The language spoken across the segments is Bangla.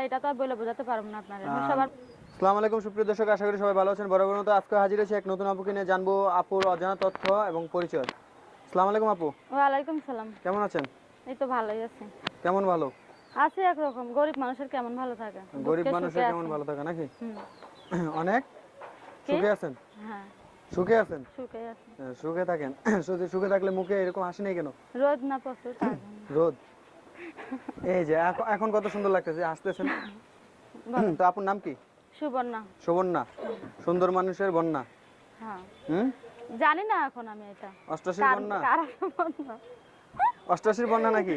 এটা তো আর বলে বোঝাতে পারবো না আপনারা সবার। আসসালামু আলাইকুম সুপ্রিয় দর্শক, আশা করি সবাই ভালো আছেন। বরাবর মতো আজকে হাজির হয়েছি এক নতুন আপুকে নিয়ে, জানবো আপুর অজানা তথ্য এবং পরিচয়। আসসালামু আলাইকুম আপু। ওয়ালাইকুম সালাম। কেমন আছেন? এই তো ভালোই আছি। কেমন ভালো? আছি একরকম। গরিব মানুষের কেমন ভালো থাকে? গরিব মানুষের কেমন ভালো থাকে নাকি? অনেক সুখে আছেন? হ্যাঁ সুখে আছেন। সুখে আছি। সুখে থাকেন। সুখে থাকলে মুখে এরকম হাসি নেই কেন? রোদ না প্রচুর তার জন্য। রোদ। এই যে এখন কত সুন্দর লাগতেছে, হাসতেছেন। তো আপুর নাম কি? সুবর্ণা। সুবর্ণা, সুন্দর মানুষের বন্যা। হ্যাঁ হুম, জানি না এখন আমি এটা অষ্টাশির বন্যা। কারা সুবর্ণা? অষ্টাশির বন্যা নাকি?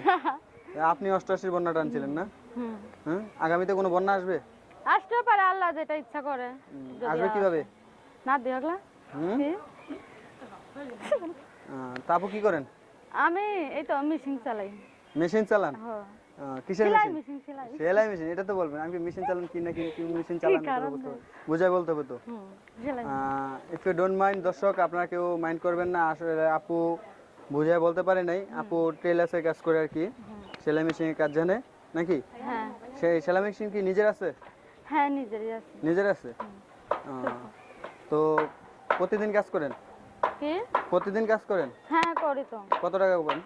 আপনি অষ্টাশির বন্যা টানছিলেন না? হুম, আগামীতে কোনো বন্যা আসবে? আসতেও পারে, আল্লাহ যেটা ইচ্ছা করে। আসবে কিভাবে? না দিওগলা। তা আপু কি করেন? আমি এই তো মেশিন চালাই। মেশিন চালান? হ্যাঁ কিসের সেলাই মেশিন? মেশিন সেলাই। সেলাই মেশিন, এটা তো বলবেন। আমি মেশিন চালান কি নাকি কি মেশিন চালান বুঝাই বলতে হবে তো। সেলাই। ইফ ইউ ডোন্ট মাইন্ড দর্শক, আপনারা কেউ মাইন্ড করবেন না। আসলে আপু বুঝাই বলতে পারে নাই। আপু টেলার্সের কাজ করে আর কি, সেলাই মেশিনের কাজ জানে নাকি? হ্যাঁ। সেই সেলাই মেশিন কি নিজের আছে? হ্যাঁ নিজেরই আছে। নিজের আছে। তো প্রতিদিন কাজ করেন? কি প্রতিদিন কাজ করেন? হ্যাঁ করি তো। কত টাকা পান?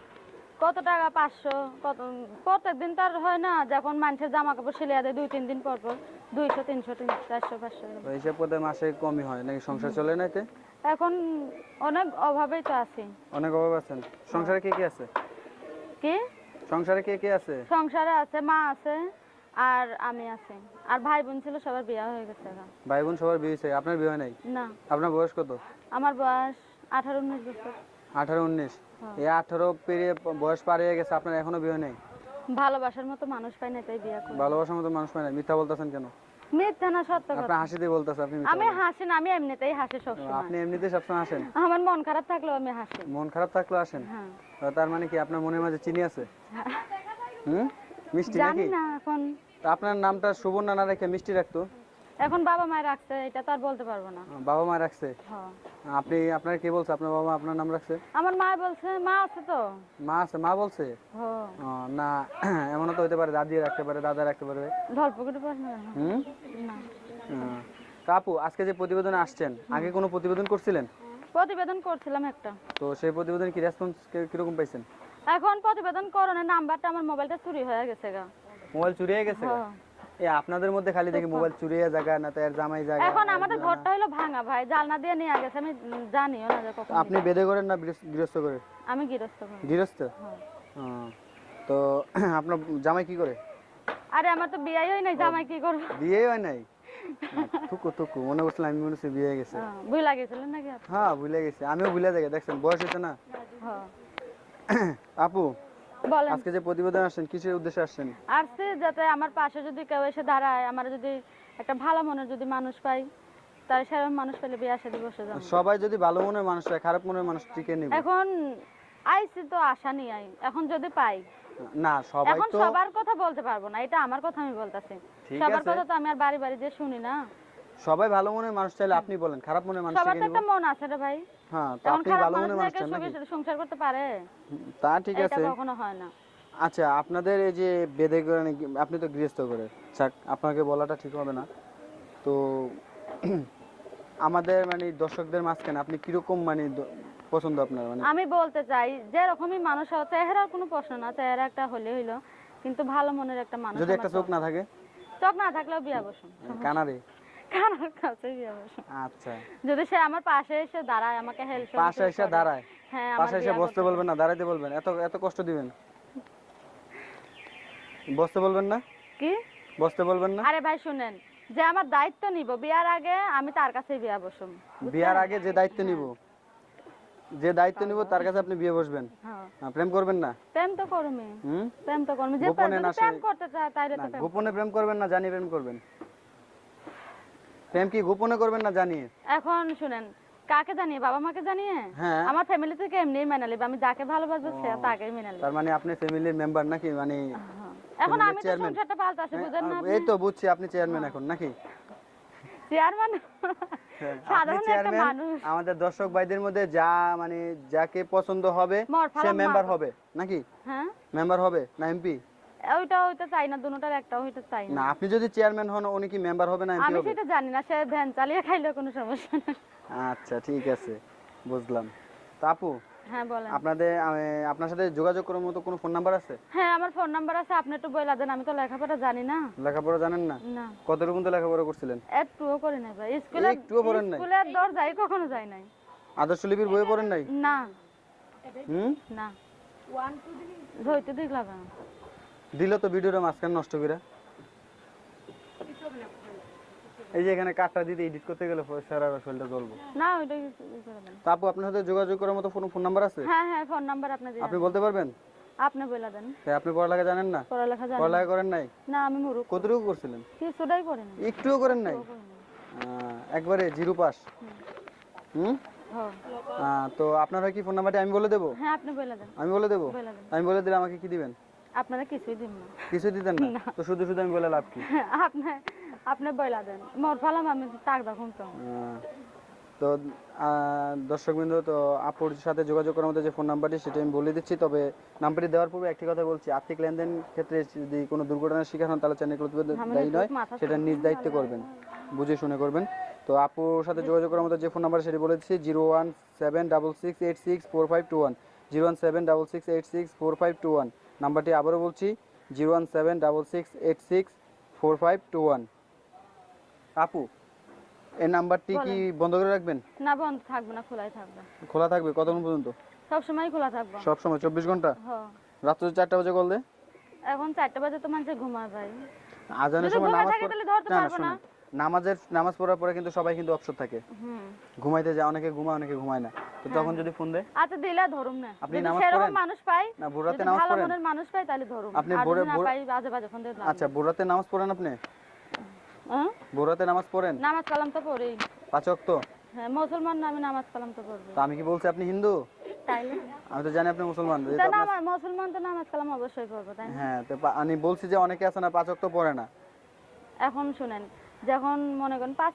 কত টাকা? 500। কত প্রত্যেকদিন তার হয় না, যখন মানুষের জামা কাপড় সিলিয়ে দেয় 2-3 দিন পর পর 200 300 400 500। তো হিসাব করতে মাসে কমই হয় নাকি? সংসার চলে না এতে? এখন অনেক অভাবেই তো আছি। অনেক অভাব আছেন। সংসারে কে কে আছে? কি সংসারে কে কে আছে? সংসারে আছে মা আছে আর আমি আছি, আর ভাই বোন ছিল সবার বিয়ে হয়ে গেছে এখন। ভাই বোন সবার বিয়ে হয়েছে, আপনার বিয়ে হয় নাই? না। আপনার বয়স কত? আমার বয়স 18-19 বছর। 18-19? এই 18 পেরিয়ে বয়স পার হয়ে গেছে, আপনার এখনো বিয়ে হয় নাই? ভালোবাসার মতো মানুষ পাই না তাই বিয়ে করি। ভালোবাসার মতো মানুষ পায় না? মিথ্যা বলতেছেন কেন? মিথ্যা না সত্য কথা। আপনি হাসি দিয়ে বলতেছেন, আপনি মিথ্যা আমি বলেন। হাসি না, আমি এমনিতেই হাসি সবসময়। আপনি এমনিতেই সবসময় হাসেন? আমার মন খারাপ থাকলেও আমি হাসি। মন খারাপ থাকলেও হাসেন? হ্যাঁ। তার মানে কি আপনার মনের মাঝে চিনি আছে? হুম, মিষ্টি জানি নাকি? না এখন। তা আপনার নামটা সুবর্ণা না রেখে মিষ্টি রাখতো? এখন বাবা মায়ের রাখছে, এটা তো আর বলতে পারবো না। বাবা মা রাখছে? হ্যাঁ। আপনি আপনার কে বলছে আপনার বাবা আপনার নাম রাখছে? আমার মা বলছে, মা আছে তো। মা আছে? মা বলছে? হ্যাঁ। না, এমনও তো হতে পারে দাদি রাখতে পারে, দাদা রাখতে পারে। ঢলপ করে পাস না। হুম, না। তা আপু আজকে যে প্রতিবেদনে আসছেন, আগে কোনো প্রতিবেদন করছিলেন? প্রতিবেদন করছিলাম একটা। তো সেই প্রতিবেদনে কি রেসপন্স কিরকম পাইছেন? এখন প্রতিবেদন করণের নাম্বারটা আমার মোবাইলটা চুরি হয়ে গেছে গা। মোবাইল চুরি হয়ে গেছে? হ্যাঁ। এই আপনাদের মধ্যে খালি দেখি মোবাইল চুরি হয়ে জায়গা না তার জামাই জায়গা। এখন আমাদের ঘরটা হলো ভাঙা ভাই, জালনা দিয়ে নিয়ে গেছে, আমি জানিও না যে কখন। আপনি বেদে করেন না গৃহস্থ করে? আমি গৃহস্থ করি। গৃহস্থ? হ্যাঁ। তো আপনার জামাই কি করে? আরে আমার তো বিয়েই হয় নাই, জামাই কি করব? বিয়ে হয় নাই? থুকু থুকু মনে করছিলাম, আমি মনে হচ্ছে বিয়ে হয়ে গেছে। ভুল লাগেছিলেন নাকি আপনি? হ্যাঁ ভুলে গেছি, আমিও ভুলে যাই, দেখছেন বয়স হয়েছে না। হ্যাঁ। আপু বলেন। আজকে যে প্রতিবেদন আসছেন কিসের উদ্দেশ্যে আসছেন? আসছে যাতে আমার পাশে যদি কেউ এসে দাঁড়ায়, আমার যদি একটা ভালো মনের যদি মানুষ পাই, তার সেরকম মানুষ পেলে বিয়ে শাদী বসে যাবো। সবাই যদি ভালো মনের মানুষ হয়, খারাপ মনের মানুষ টিকে নেবে। এখন আইছি তো আশা নিয়ে আই, এখন যদি পাই। না সবাই এখন তো সবার কথা বলতে পারবো না, এটা আমার কথা আমি বলতাছি। ঠিক সবার আছে। কথা তো আমি আর বাড়ি বাড়ি যে শুনি না। সবাই ভালো মনের মানুষ চাইলে আপনি বলেন, খারাপ মনের মানুষ সবার টিকে তো নেবে। একটা মন আছে রে ভাই। হ্যাঁ, তো এখন আপনি খারাপ ভালো মানুষ মনের মানুষ থেকে চান নাকি? সংসার করতে পারে? তা ঠিক এটা আছে। কখনো হয় না। আচ্ছা, আপনাদের এই যে বেদে করে আপনি তো গৃহস্থ করে, যাক আপনাকে বলাটা ঠিক হবে না। তো আমাদের মানে দর্শকদের মাঝখানে আপনি কিরকম মানে পছন্দ আপনার? মানে আমি বলতে চাই যে রকমই মানুষ হয়, চেহারার কোনো প্রশ্ন না, চেহারা একটা হলে হইলো, কিন্তু ভালো মনের একটা মানুষ। যদি একটা চোখ না থাকে? চোখ না থাকলেও বিয়া বসুন। কানারে? কানার কাছে বিয়া বসুন। আচ্ছা, যদি সে আমার পাশে এসে দাঁড়ায়, আমাকে হেল্প পাশে এসে দাঁড়ায়? হ্যাঁ, পাশে এসে বসতে বলবেন না, দাঁড়াইতে বলবেন? এত এত কষ্ট দিবেন? বসতে বলবেন না? কি বসতে বলবেন না? আরে ভাই শুনেন, যে আমার দায়িত্ব নিব বিয়ার আগে, আমি তার কাছে বিয়া বসুম। বিয়ার আগে যে দায়িত্ব নিব, যে দায়িত্ব নিব তার কাছে আপনি বিয়ে বসবেন? হ্যাঁ। প্রেম করবেন না? প্রেম তো করমি। প্রেম তো করমি, যে গোপনে না প্রেম করতে চায় তাইলে না, তো প্রেম। গোপনে প্রেম করবেন না জানিয়ে প্রেম করবেন? প্রেম কি গোপনে করবেন না জানিয়ে? এখন শুনেন, কাকে জানিয়ে? বাবা মাকে জানিয়ে? হ্যাঁ। আমার ফ্যামিলি থেকে এমনিই মেনে নিবে, আমি যাকে ভালোবাসবো সে তাকেই মেনে নিবে। তার মানে আপনি ফ্যামিলির মেম্বার নাকি? মানে এখন আমি তো সংসারটা পাল্টাছি, বুঝেন না আপনি? এই তো বুঝছি, আপনি চেয়ারম্যান এখন নাকি? চেয়ারম্যান সাধারণ একটা মানুষ। আমাদের দর্শক ভাইদের মধ্যে যা মানে যাকে পছন্দ হবে সে মেম্বার হবে নাকি? হ্যাঁ, মেম্বার হবে না এমপি? ওইটা চাই না, দুটোটার একটা ওইটা চাই না না। আপনি যদি চেয়ারম্যান হন উনি কি মেম্বার হবে না এমপি আমি হবে? সেটা জানি না, সে ভ্যান চালিয়ে খাইলে কোনো সমস্যা না। আচ্ছা ঠিক আছে, বুঝলাম। তো আপু হ্যাঁ বলেন। আপনার সাথে যোগাযোগ করার মতো কোনো ফোন নাম্বার আছে? হ্যাঁ আমার ফোন নাম্বার আছে, আপনি একটু বইলা দেন, আমি তো লেখাপড়া জানি না। লেখাপড়া জানেন না? না কতটুকু পর্যন্ত লেখাপড়া করছিলেন? একটুও করি না ভাই, স্কুলে একটুও পড়েন নাই? স্কুলের দর যাই কখনো যাই নাই। আদর্শ লিপির বই পড়েন নাই? না হুম, না ধরতে দেখলাম না। দিল তো ভিডিওটা মাঝখানে নষ্ট করে। এই যে এখানে কাটটা দিতে এডিট করতে গেলে সারা শরীরটা জ্বলবো। না ওইটা কিছু করে দেন। তো আপু আপনার সাথে যোগাযোগ করার মতো ফোন নাম্বার আছে? হ্যাঁ হ্যাঁ ফোন নাম্বার আপনি দিন, আপনি বলতে পারবেন? আপনি বইলা দেন। তাই আপনি পড়ালেখা জানেন না? পড়ালেখা জানি না। পড়ালেখা করেন নাই? না আমি মুরুখ, কতটুকু করছিলেন? কিছুটাই করি না। একটুও করেন নাই? একবারে জিরো পাস? হুম। হ্যাঁ তো আপনার কি ফোন নাম্বারটি আমি বলে দেবো? হ্যাঁ আপনি বইলা দেন। আমি বলে দেবো? বইলা দেন। আমি বলে দিলে আমাকে কি দিবেন? আপনারা কিছুই দিব না। কিছু দিতেন না? তো শুধু শুধু আমি বলে লাভ কি? আপনি আপনি বইলা দেন, মোর ফালাম আমি টাক দেখুন তো। তো দর্শকবৃন্দ, তো আপুর সাথে যোগাযোগ করার মতো যে ফোন নাম্বারটি সেটা আমি বলে দিচ্ছি। তবে নাম্বারটি দেওয়ার পূর্বে একটি কথা বলছি, আর্থিক লেনদেন ক্ষেত্রে যদি কোনো দুর্ঘটনার শিকার হন তাহলে চ্যানেল দায়ী নয়, সেটা নিজ দায়িত্বে করবেন, বুঝে শুনে করবেন। তো আপুর সাথে যোগাযোগ করার মতো যে ফোন নাম্বার সেটি বলে দিচ্ছি 01766864521, 01766864521। নাম্বারটি আবারও বলছি 01766864521। আপু এই নাম্বারটি কি বন্ধ করে রাখবেন? না বন্ধ থাকবে না, খোলাই থাকবে। খোলা থাকবে কতক্ষণ পর্যন্ত? সব সময় খোলা থাকবে। সব সময় 24 ঘন্টা? হ্যাঁ রাত্রে 4টা বাজে কল দে? এখন 4টা বাজে তো মানুষ ঘুমায় ভাই। আজানের যদি সময় ঘুমায় নামাজ থাকে তাহলে ধরতে পারবো না। নামাজ পড়ার পরে কিন্তু সবাই কিন্তু অবসর থাকে, হুম ঘুমাইতে যায়, অনেকে ঘুমায় অনেকে ঘুমায় না। তো তখন যদি ফোন দেয়? আচ্ছা দিলা ধরুম না, আপনি যদি নামাজ সেরকম পড়েন? মানুষ পাই, না ভোর রাতে যদি নামাজ ভালো পড়েন? মনের মানুষ পাই তাহলে ধরুম। আপনি আর ভোরে যদি না পাই বাজে বাজে ফোন দিয়ে লাভ আচ্ছা ভোর রাতে নামাজ পড়েন আপনি? হ্যাঁ ভোর রাতে নামাজ পড়েন? নামাজ কালাম তো পড়ি। 5 ওয়াক্ত? হ্যাঁ মুসলমান না, আমি নামাজ কালাম তো পড়বো। তো আমি কি বলছি আপনি হিন্দু? তাইলে আমি তো জানি আপনি মুসলমান। তা না মুসলমান তো নামাজ কালাম অবশ্যই পড়বো, তাই না? হ্যাঁ, তো আমি বলছি যে অনেকে আছে না 5 ওয়াক্ত পড়ে না। এখন শুনেন, যখন মনে করেন 5